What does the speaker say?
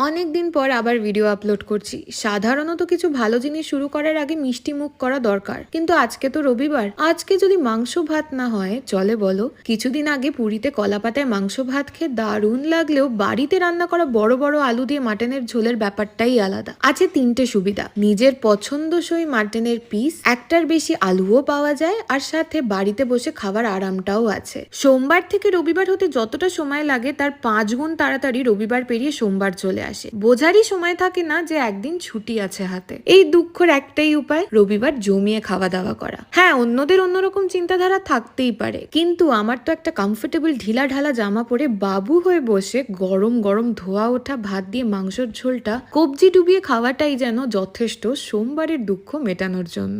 অনেকদিন পর আবার ভিডিও আপলোড করছি। সাধারণত কিছু ভালো জিনিস শুরু করার আগে মিষ্টি মুখ করা দরকার, কিন্তু আজকে তো রবিবার। আজকে যদি মাংস ভাত না হয় চলে বলো? কিছুদিন আগে পুরীতে কলাপাতায় মাংস ভাত খেয়ে দারুণ লাগলেও বাড়িতে রান্না করা বড় বড় আলু দিয়ে মাটনের ঝোলের ব্যাপারটাই আলাদা। আছে তিনটে সুবিধা: নিজের পছন্দসই মাটনের পিস, একটার বেশি আলুও পাওয়া যায়, আর সাথে বাড়িতে বসে খাবার আরামটাও আছে। সোমবার থেকে রবিবার হতে যতটা সময় লাগে তার 5 গুণ তাড়াতাড়ি রবিবার পেরিয়ে সোমবার চলে আসে। বোঝারই সময় থাকে না যে একদিন ছুটি আছে হাতে। এই দুঃখের একটাই উপায়, রবিবার জমিয়ে খাওয়া দাওয়া করা। হ্যাঁ, অন্যদের অন্যরকম চিন্তাধারা থাকতেই পারে, কিন্তু আমার তো একটা কমফোর্টেবল ঢিলা ঢালা জামা পরে বাবু হয়ে বসে গরম গরম ধোয়া ওঠা ভাত দিয়ে মাংসের ঝোলটা কবজি ডুবিয়ে খাওয়াটাই যেন যথেষ্ট সোমবারের দুঃখ মেটানোর জন্য।